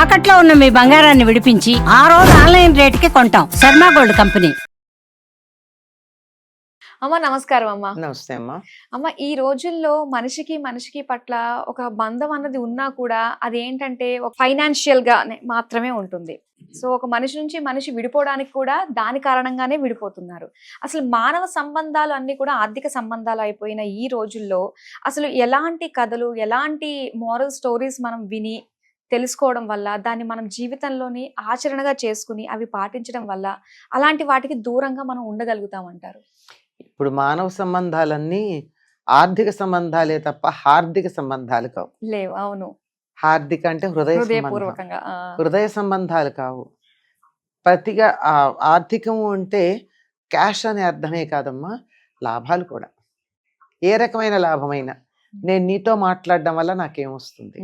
తాకట్లో ఉన్న మీ బంగారాన్ని విడిపించి ఆ రోజు ఆన్లైన్ రేటుకి కొంటాం. Sharma gold company. అమ్మ నమస్కారం అమ్మ. నమస్తే అమ్మా. అమ్మ ఈ రోజుల్లో మనిషికి పట్ల ఒక బంధం అన్నది ఉన్నా కూడా అది ఏంటంటే ఒక ఫైనాన్షియల్ గా మాత్రమే ఉంటుంది. సో ఒక మనిషి నుంచి మనిషి విడిపోవడానికి కూడా దాని కారణంగానే విడిపోతున్నారు. అసలు మానవ సంబంధాలు అన్ని కూడా ఆర్థిక సంబంధాలు అయిపోయిన ఈ రోజుల్లో అసలు ఎలాంటి కథలు, ఎలాంటి మోరల్ స్టోరీస్ మనం విని తెలుసుకోవడం వల్ల, దాన్ని మనం జీవితంలోని ఆచరణగా చేసుకుని అవి పాటించడం వల్ల అలాంటి వాటికి దూరంగా మనం ఉండగలుగుతామంటారు? ఇప్పుడు మానవ సంబంధాలన్నీ ఆర్థిక సంబంధాలే తప్ప హార్దిక సంబంధాలు కావు. లేవు. అవును. హార్దిక అంటే హృదయపూర్వకంగా. హృదయ సంబంధాలు కావు. ప్రతిగా ఆర్థికము అంటే క్యాష్ అనే అర్థమే కాదమ్మా, లాభాలు కూడా. ఏ రకమైన లాభమైనా, నేను నీతో మాట్లాడడం వల్ల నాకేమొస్తుంది,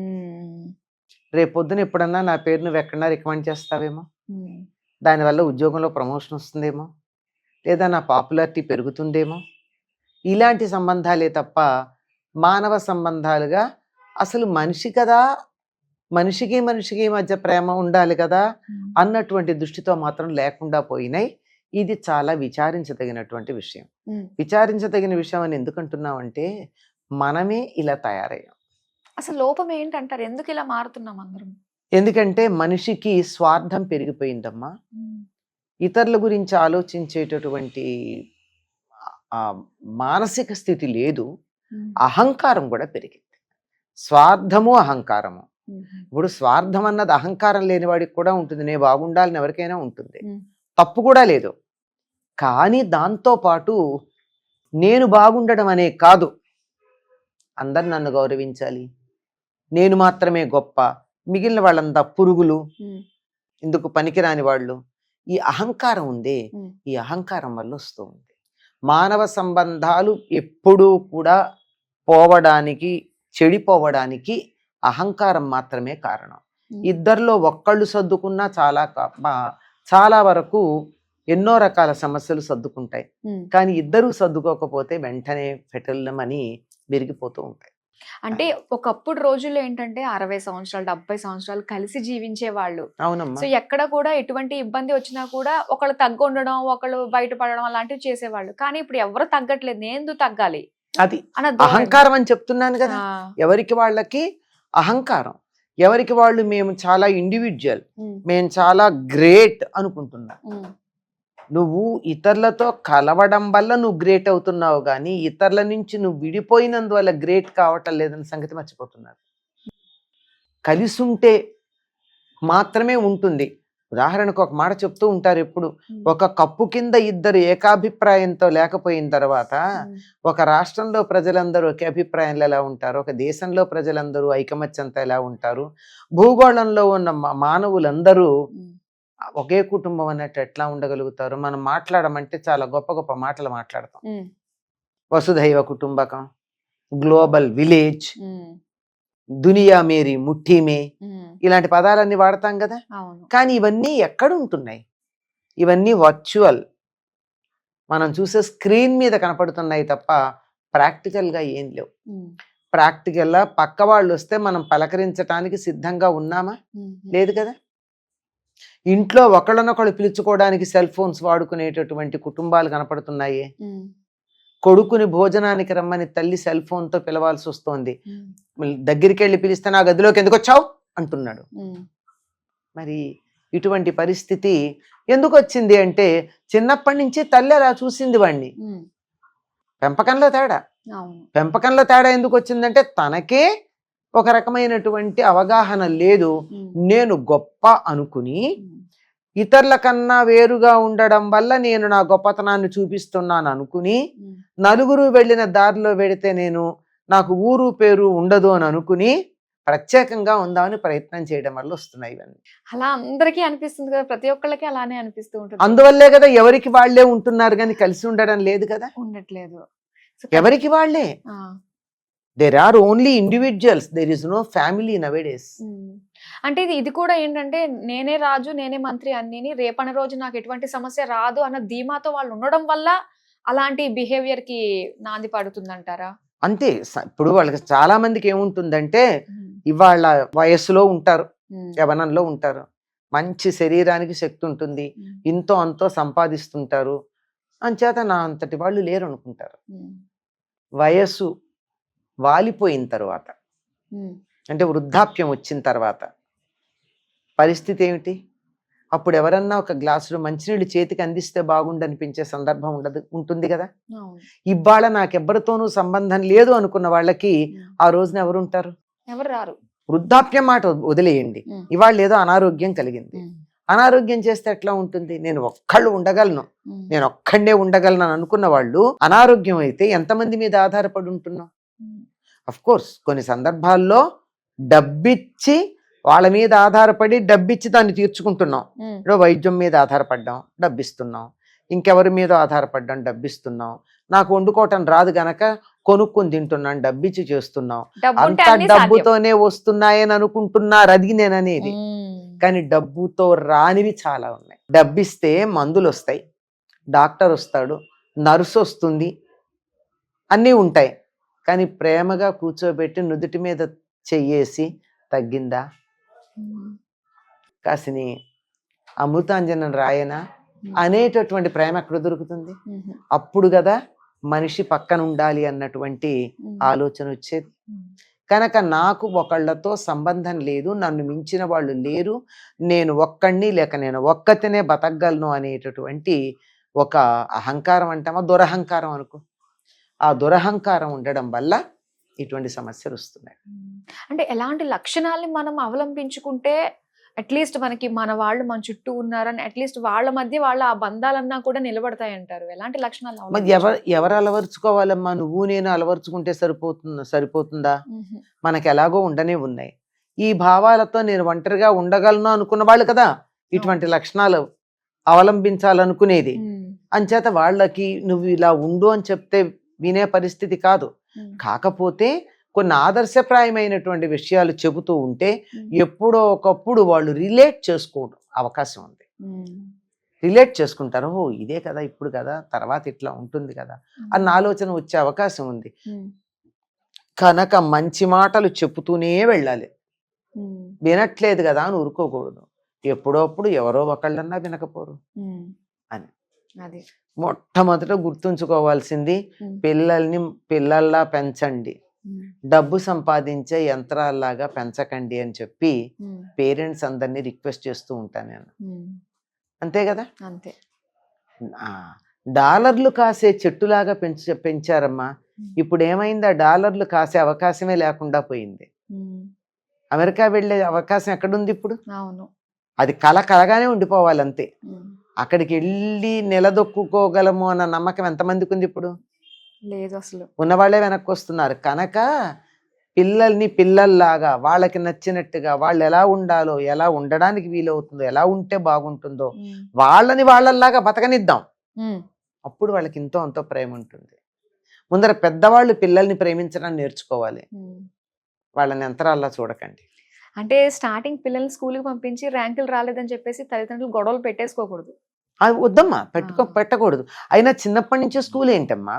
రేపొద్దున ఎప్పుడన్నా నా పేరు నువ్వు ఎక్కడన్నా రికమెండ్ చేస్తావేమో, దానివల్ల ఉద్యోగంలో ప్రమోషన్ వస్తుందేమో, లేదా నా పాపులారిటీ పెరుగుతుందేమో, ఇలాంటి సంబంధాలే తప్ప మానవ సంబంధాలుగా అసలు మనిషి కదా, మనిషికి మధ్య ప్రేమ ఉండాలి కదా అన్నటువంటి దృష్టితో మాత్రం లేకుండా పోయినాయి. ఇది చాలా విచారించదగినటువంటి విషయం. విచారించదగిన విషయం అని ఎందుకంటున్నామంటే మనమే ఇలా తయారయ్యాం. అసలు లోపం ఏంటంటారు? ఎందుకు ఇలా మారుతున్నాం అందరం? ఎందుకంటే మనిషికి స్వార్థం పెరిగిపోయిందమ్మా. ఇతరుల గురించి ఆలోచించేటటువంటి మానసిక స్థితి లేదు. అహంకారం కూడా పెరిగింది. స్వార్థము అహంకారము. ఇప్పుడు స్వార్థం అన్నది అహంకారం లేని వాడికి కూడా ఉంటుంది. నేను బాగుండాలని ఎవరికైనా ఉంటుంది, తప్పు కూడా లేదు. కానీ దాంతో పాటు నేను బాగుండడం అనే కాదు, అందరు నన్ను గౌరవించాలి, నేను మాత్రమే గొప్ప, మిగిలిన వాళ్ళంతా పురుగులు, ఇందుకు పనికిరాని వాళ్ళు. ఈ అహంకారం ఉంది. ఈ అహంకారం వల్ల వస్తూ ఉంది. మానవ సంబంధాలు ఎప్పుడూ కూడా పోవడానికి, చెడిపోవడానికి అహంకారం మాత్రమే కారణం. ఇద్దరిలో ఒక్కళ్ళు సర్దుకున్నా చాలా వరకు ఎన్నో రకాల సమస్యలు సర్దుకుంటాయి. కానీ ఇద్దరూ సర్దుకోకపోతే వెంటనే ఫెటల్మని విరిగిపోతూ ఉంటాయి. అంటే ఒకప్పుడు రోజుల్లో ఏంటంటే 60 సంవత్సరాలు 70 సంవత్సరాలు కలిసి జీవించే వాళ్ళు. అవునమ్మా. సో ఎక్కడ కూడా ఎటువంటి ఇబ్బంది వచ్చినా కూడా ఒకళ్ళు తగ్గు ఉండడం, ఒకళ్ళు బయటపడడం అలాంటివి చేసేవాళ్ళు. కానీ ఇప్పుడు ఎవరు తగ్గట్లేదు. నేను తగ్గాలి, అది అహంకారం అని చెప్తున్నాను కదా. ఎవరికి వాళ్ళకి అహంకారం, ఎవరికి వాళ్ళు మేము చాలా ఇండివిజువల్, మేము చాలా గ్రేట్ అనుకుంటున్నా. నువ్వు ఇతరులతో కలవడం వల్ల నువ్వు గ్రేట్ అవుతున్నావు, కానీ ఇతరుల నుంచి నువ్వు విడిపోయినందువల్ల గ్రేట్ కావటం లేదన్న సంగతి మర్చిపోతున్నారు. కలిసి ఉంటే మాత్రమే ఉంటుంది. ఉదాహరణకు ఒక మాట చెప్తూ ఉంటారు ఎప్పుడు, ఒక కప్పు కింద ఇద్దరు ఏకాభిప్రాయంతో లేకపోయిన తర్వాత ఒక రాష్ట్రంలో ప్రజలందరూ ఒకే అభిప్రాయంలో ఎలా ఉంటారు, ఒక దేశంలో ప్రజలందరూ ఐకమత్యంతో ఎలా ఉంటారు, భూగోళంలో ఉన్న మానవులందరూ ఒకే కుటుంబం అన్నట్టు ఎట్లా ఉండగలుగుతారు? మనం మాట్లాడమంటే చాలా గొప్ప గొప్ప మాటలు మాట్లాడతాం. వసుధైవ కుటుంబకం, గ్లోబల్ విలేజ్, దునియా మేరీ ముఠ్ఠీ మే, ఇలాంటి పదాలన్నీ వాడతాం కదా. కానీ ఇవన్నీ ఎక్కడ ఉంటున్నాయి? ఇవన్నీ వర్చువల్, మనం చూసే స్క్రీన్ మీద కనపడుతున్నాయి తప్ప ప్రాక్టికల్గా ఏం లేవు. ప్రాక్టికల్గా పక్క వాళ్ళు వస్తే మనం పలకరించటానికి సిద్ధంగా ఉన్నామా? లేదు కదా. ఇంట్లో ఒకళ్ళనొకళ్ళు పిలుచుకోవడానికి సెల్ ఫోన్స్ వాడుకునేటటువంటి కుటుంబాలు కనపడుతున్నాయి. కొడుకుని భోజనానికి రమ్మని తల్లి సెల్ ఫోన్తో పిలవాల్సి వస్తోంది. దగ్గరికి వెళ్ళి పిలిస్తే నా గదిలోకి ఎందుకు వచ్చావు అంటున్నాడు. మరి ఇటువంటి పరిస్థితి ఎందుకు వచ్చింది అంటే చిన్నప్పటి నుంచి తల్లి అలా చూసింది వాడిని. పెంపకంలో తేడా ఎందుకు వచ్చిందంటే తనకే ఒక రకమైనటువంటి అవగాహన లేదు. నేను గొప్ప అనుకుని ఇతరుల కన్నా వేరుగా ఉండడం వల్ల నేను నా గొప్పతనాన్ని చూపిస్తున్నాను అనుకుని, నలుగురు వెళ్ళిన దారిలో వెడితే నాకు ఊరు పేరు ఉండదు అని అనుకుని ప్రత్యేకంగా ఉందామని ప్రయత్నం చేయడం వల్ల వస్తున్నాయి ఇవన్నీ. అలా అందరికీ అనిపిస్తుంది కదా, ప్రతి ఒక్కళ్ళకి అలానే అనిపిస్తూ ఉంటుంది. అందువల్లే కదా ఎవరికి వాళ్లే ఉంటున్నారు, కానీ కలిసి ఉండడం లేదు కదా. ఉండట్లేదు. ఎవరికి వాళ్లే. There are only individuals. There is no family nowadays. అంటే ఇది కూడా ఏంటంటే నేనే రాజు, నేనే మంత్రి అన్ని, రేపటి రోజు నాకు ఎటువంటి సమస్య రాదు అన్న ధీమాతో వాళ్ళు ఉండడం వల్ల అలాంటి బిహేవియర్ కి నాంది పడుతుందంటారా? అంతే. ఇప్పుడు వాళ్ళకి చాలా మందికి ఏముంటుందంటే ఇవాళ వయస్సులో ఉంటారు, యవనంలో ఉంటారు, మంచి శరీరానికి శక్తి ఉంటుంది, ఇంతో అంతో సంపాదిస్తుంటారు, అంచేత నా అంతటి వాళ్ళు లేరు అనుకుంటారు. వయస్సు వాలిపోయిన తర్వాత, అంటే వృద్ధాప్యం వచ్చిన తర్వాత పరిస్థితి ఏమిటి? అప్పుడు ఎవరన్నా ఒక గ్లాసులో మంచినీళ్ళు చేతికి అందిస్తే బాగుండు అనిపించే సందర్భం ఉంటుంది కదా. ఇవాళ నాకెవ్వరితోనూ సంబంధం లేదు అనుకున్న వాళ్ళకి ఆ రోజున ఎవరుంటారు? ఎవరు రారు. వృద్ధాప్యం మాట వదిలేయండి, ఇవాళ ఏదో అనారోగ్యం కలిగింది, అనారోగ్యం చేస్తే ఎట్లా ఉంటుంది? నేను ఒక్కళ్ళు ఉండగలను, నేను ఒక్కడే ఉండగలను అని అనుకున్న వాళ్ళు అనారోగ్యం అయితే ఎంతమంది మీద ఆధారపడి ఉంటున్నాం? అఫ్ కోర్స్ కొన్ని సందర్భాల్లో డబ్బిచ్చి వాళ్ళ మీద ఆధారపడి డబ్బిచ్చి దాన్ని తీర్చుకుంటున్నాం. ఇప్పుడు వైద్యం మీద ఆధారపడ్డాం, డబ్బిస్తున్నాం, ఇంకెవరి మీద ఆధారపడ్డాం, డబ్బిస్తున్నాం, నాకు వండుకోవటం రాదు గనక కొనుక్కుని తింటున్నాను, డబ్బిచ్చి చేస్తున్నాం, అంతా డబ్బుతోనే వస్తున్నాయని అనుకుంటున్నారు. అది నేననేది. కానీ డబ్బుతో రానివి చాలా ఉన్నాయి. డబ్బిస్తే మందులు వస్తాయి, డాక్టర్ వస్తాడు, నర్సు వస్తుంది, అన్నీ ఉంటాయి. కానీ ప్రేమగా కూర్చోబెట్టి నుదుటి మీద చెయ్యేసి తగ్గిందా, కాసిని అమృతాంజనం రాయనా అనేటటువంటి ప్రేమ ఎక్కడ దొరుకుతుంది? అప్పుడు కదా మనిషి పక్కన ఉండాలి అన్నటువంటి ఆలోచన వచ్చేది. కనుక నాకు ఒకళ్ళతో సంబంధం లేదు, నన్ను మించిన వాళ్ళు లేరు, నేను ఒక్కడిని లేక నేను ఒక్కతినే బతకగలను అనేటటువంటి ఒక అహంకారం అంటామా, దురహంకారం అనుకో, ఆ దురహంకారం ఉండడం వల్ల ఇటువంటి సమస్యలు వస్తున్నాయి. అంటే ఎలాంటి లక్షణాలని మనం అవలంబించుకుంటే అట్లీస్ట్ మనకి మన వాళ్ళు మన చుట్టూ ఉన్నారని అట్లీస్ట్ వాళ్ళ మధ్య వాళ్ళ ఆ బంధాలన్నా కూడా నిలబడతాయి అంటారు? ఎలాంటి లక్షణాలు? మరి ఎవరు అలవరుచుకోవాలమ్మా? నువ్వు నేను అలవరుచుకుంటే సరిపోతుందా? మనకి ఎలాగో ఉండనే ఉన్నాయి. ఈ భావాలతో నేను ఒంటరిగా ఉండగలను అనుకున్న వాళ్ళు కదా ఇటువంటి లక్షణాలు అవలంబించాలనుకునేది. అంచేత వాళ్ళకి నువ్వు ఇలా ఉండు అని చెప్తే వినే పరిస్థితి కాదు. కాకపోతే కొన్ని ఆదర్శప్రాయమైనటువంటి విషయాలు చెబుతూ ఉంటే ఎప్పుడో ఒకప్పుడు వాళ్ళు రిలేట్ చేసుకోవడం అవకాశం ఉంది. రిలేట్ చేసుకుంటారు, ఓ ఇదే కదా ఇప్పుడు కదా, తర్వాత ఇట్లా ఉంటుంది కదా అన్న ఆలోచన వచ్చే అవకాశం ఉంది. కనుక మంచి మాటలు చెబుతూనే వెళ్ళాలి, వినట్లేదు కదా అని ఊరుకోకూడదు. ఎప్పుడోప్పుడు ఎవరో ఒకళ్ళన్నా వినకపోరు అని. మొట్టమొదట గుర్తుంచుకోవాల్సింది, పిల్లల్ని పిల్లల్లా పెంచండి, డబ్బు సంపాదించే యంత్రాల్లాగా పెంచకండి అని చెప్పి పేరెంట్స్ అందరినీ రిక్వెస్ట్ చేస్తూ ఉంటాను నేను. అంతే కదా. అంతే. డాలర్లు కాసే చెట్టులాగా పెంచారమ్మా. ఇప్పుడు ఏమైంది? ఆ డాలర్లు కాసే అవకాశమే లేకుండా పోయింది. అమెరికా వెళ్ళే అవకాశం ఎక్కడుంది ఇప్పుడు? అది కలగానే ఉండిపోవాలి అంతే. అక్కడికి వెళ్ళి నిలదొక్కుకోగలము అన్న నమ్మకం ఎంతమందికి ఉంది ఇప్పుడు? లేదు అసలు. ఉన్నవాళ్లే వెనక్కి వస్తున్నారు. కనుక పిల్లల్ని పిల్లల్లాగా వాళ్ళకి నచ్చినట్టుగా వాళ్ళు ఎలా ఉండాలో, ఎలా ఉండడానికి వీలవుతుందో, ఎలా ఉంటే బాగుంటుందో వాళ్ళని వాళ్ళల్లాగా బతకనిద్దాం. అప్పుడు వాళ్ళకి ఇంతో అంతో ప్రేమ ఉంటుంది. ముందర పెద్దవాళ్ళు పిల్లల్ని ప్రేమించడానికి నేర్చుకోవాలి, వాళ్ళని యంత్రాల్లా చూడకండి. అంటే స్టార్టింగ్ పిల్లల్ని స్కూల్కి పంపించి ర్యాంకులు రాలేదని చెప్పేసి తల్లిదండ్రులు గొడవలు పెట్టేసుకోకూడదు. అది వద్దమ్మా, పెట్టకూడదు. అయినా చిన్నప్పటి నుంచే స్కూల్ ఏంటమ్మా,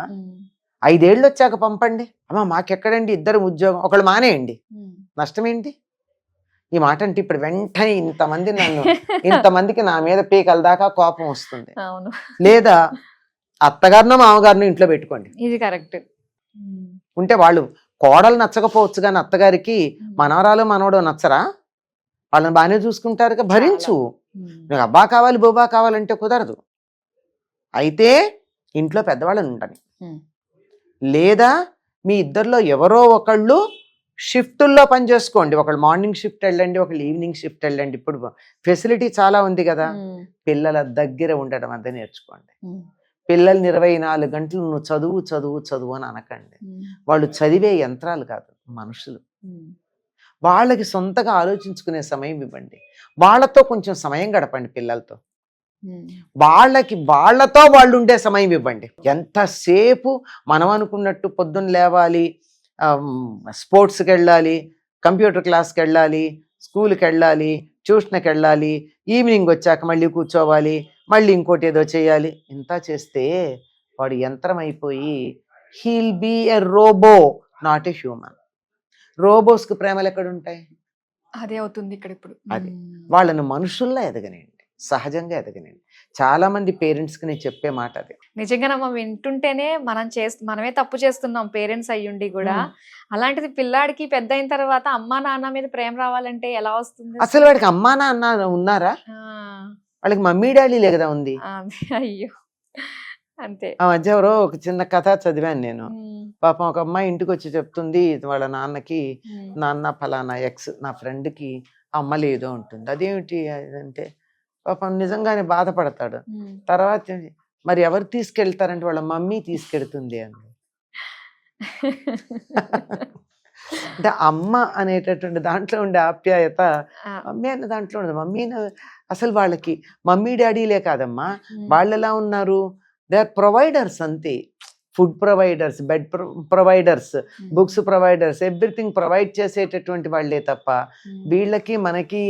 5 ఏళ్ళు వచ్చాక పంపండి. అమ్మా మాకెక్కడండి, ఇద్దరు ఉద్యోగం, ఒకళ్ళు మానేయండి, నష్టమేంటి? ఈ మాట అంటే ఇప్పుడు వెంటనే ఇంతమందికి నా మీద పీకల దాకా కోపం వస్తుంది. లేదా అత్తగారినో మామగారినో ఇంట్లో పెట్టుకోండి. ఇది కరెక్ట్. ఉంటే వాళ్ళు కోడలు నచ్చకపోవచ్చు కానీ అత్తగారికి మనవరాలు మనవడు నచ్చరా? వాళ్ళని బాగానే చూసుకుంటారు, భరించు. నీకు అబ్బా కావాలి బొబ్బా కావాలంటే కుదరదు. అయితే ఇంట్లో పెద్దవాళ్ళని ఉండని, లేదా మీ ఇద్దరిలో ఎవరో ఒకళ్ళు షిఫ్టుల్లో పని చేసుకోండి. ఒకళ్ళు మార్నింగ్ షిఫ్ట్ వెళ్ళండి, ఒకళ్ళు ఈవినింగ్ షిఫ్ట్ వెళ్ళండి. ఇప్పుడు ఫెసిలిటీ చాలా ఉంది కదా. పిల్లల దగ్గర ఉండడం అంతా నేర్చుకోండి. పిల్లల్ని 24 గంటలు నువ్వు చదువు చదువు చదువు అని అనకండి. వాళ్ళు చదివే యంత్రాలు కాదు, మనుషులు. వాళ్ళకి సొంతగా ఆలోచించుకునే సమయం ఇవ్వండి. వాళ్ళతో కొంచెం సమయం గడపండి. పిల్లలతో వాళ్ళతో వాళ్ళు ఉండే సమయం ఇవ్వండి. ఎంతసేపు మనం అనుకున్నట్టు పొద్దున్న లేవాలి, స్పోర్ట్స్కి వెళ్ళాలి, కంప్యూటర్ క్లాస్కి వెళ్ళాలి, స్కూల్కి వెళ్ళాలి, ట్యూషన్కి వెళ్ళాలి, ఈవినింగ్ వచ్చాక మళ్ళీ కూర్చోవాలి, మళ్ళీ ఇంకోటి ఏదో చేయాలి. ఇంత చేస్తే వాడు యంత్రం అయిపోయి he'll be a robot, not a human. రోబోస్కి ప్రేమలు ఎక్కడుంటాయి? అదే అవుతుంది ఇక్కడ ఇప్పుడు. అది. వాళ్ళను మనుషుల్లా ఎదగనేయండి, సహజంగా ఎదగనేయండి. చాలా మంది పేరెంట్స్ కి నేను చెప్పే మాట అది. నిజంగానమ్మా, వింటుంటేనే మనమే తప్పు చేస్తున్నాం పేరెంట్స్ అయ్యుండి కూడా. అలాంటిది పిల్లాడికి పెద్ద అయిన తర్వాత అమ్మా నాన్న మీద ప్రేమ రావాలంటే ఎలా వస్తుంది? అసలు వాడికి అమ్మా నాన్న ఉన్నారా? వాళ్ళకి మమ్మీ డాడీలే కదా ఉంది. అయ్యో, అంతే. ఆ మధ్య ఎవరో ఒక చిన్న కథ చదివాను నేను. పాపం ఒక అమ్మాయి ఇంటికి వచ్చి చెప్తుంది వాళ్ళ నాన్నకి, నాన్న ఫలానా ఎక్స్ నా ఫ్రెండ్ కి అమ్మ లేదు ఉంటుంది. అదేమిటి అంటే పాపం నిజంగానే బాధపడతాడు. తర్వాత మరి ఎవరు తీసుకెళ్తారంటే వాళ్ళ మమ్మీ తీసుకెళ్తుంది అంది. అంటే అమ్మ అనేటటువంటి దాంట్లో ఉండే ఆప్యాయత మమ్మీ అనే దాంట్లో ఉండదు. మమ్మీ అసలు వాళ్ళకి మమ్మీ డాడీలే కాదమ్మా, వాళ్ళు ఎలా ఉన్నారు, దే ఆర్ ప్రొవైడర్స్ అంతే. Food providers, bed providers, books providers, everything provide చేసేటటువంటి వాళ్ళే తప్ప వీళ్ళకి మనకి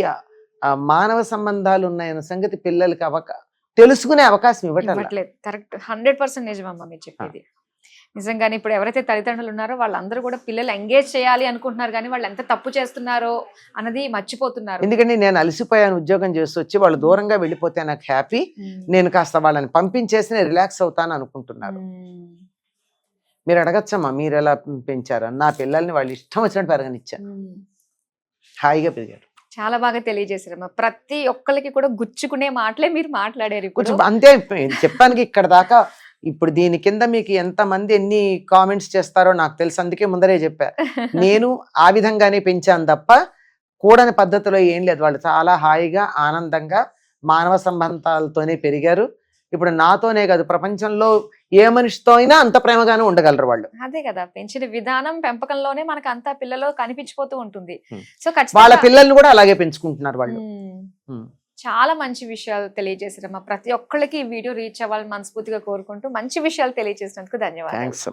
మానవ సంబంధాలు ఉన్నాయన్న సంగతి పిల్లలకి తెలుసుకునే అవకాశం ఇవ్వట్లేదు. కరెక్ట్, 100% నిజమమ్మా మీరు చెప్పేది. నిజంగానే ఇప్పుడు ఎవరైతే తల్లిదండ్రులు ఉన్నారో వాళ్ళందరూ కూడా పిల్లలు ఎంగేజ్ చేయాలి అనుకుంటున్నారు, కానీ వాళ్ళు ఎంత తప్పు చేస్తున్నారో అన్నది మర్చిపోతున్నారు. ఎందుకంటే నేను అలసిపోయాను ఉద్యోగం చేసి వచ్చి, వాళ్ళు దూరంగా వెళ్ళిపోతే నాకు హ్యాపీ, నేను కాస్త వాళ్ళని పంపించేసి నేను రిలాక్స్ అవుతాను అనుకుంటున్నారు. మీరు అడగచ్చమ్మా మీరు ఎలా పెంచారు? నా పిల్లల్ని వాళ్ళు ఇష్టం వచ్చినట్టు పెరగనిచ్చాను, హాయిగా పెరిగారు. చాలా బాగా తెలియజేశారమ్మా. ప్రతి ఒక్కరికి కూడా గుచ్చుకునే మాటలే మీరు మాట్లాడారు. కొంచెం అంతే చెప్పానికి ఇక్కడ దాకా. ఇప్పుడు దీని కింద మీకు ఎంతమంది ఎన్ని కామెంట్స్ చేస్తారో నాకు తెలుసు, అందుకే ముందరే చెప్పా. నేను ఆ విధంగానే పెంచాను తప్ప కూడని పద్ధతిలో ఏం లేదు. వాళ్ళు చాలా హాయిగా ఆనందంగా మానవ సంబంధాలతోనే పెరిగారు. ఇప్పుడు నాతోనే కాదు, ప్రపంచంలో ఏ మనిషితో అయినా అంత ప్రేమగానే ఉండగలరు వాళ్ళు. అదే కదా, పెంచిన విధానం పెంపకంలోనే మనకు అంతా పిల్లలు కనిపించిపోతూ ఉంటుంది. సో వాళ్ళ పిల్లల్ని కూడా అలాగే పెంచుకుంటున్నారు వాళ్ళు. చాలా మంచి విషయాలు తెలియజేశారమ్మా. ప్రతి ఒక్కళ్ళకి ఈ వీడియో రీచ్ అవ్వాలని మనస్ఫూర్తిగా కోరుకుంటూ మంచి విషయాలు తెలియజేసినందుకు ధన్యవాదాలు.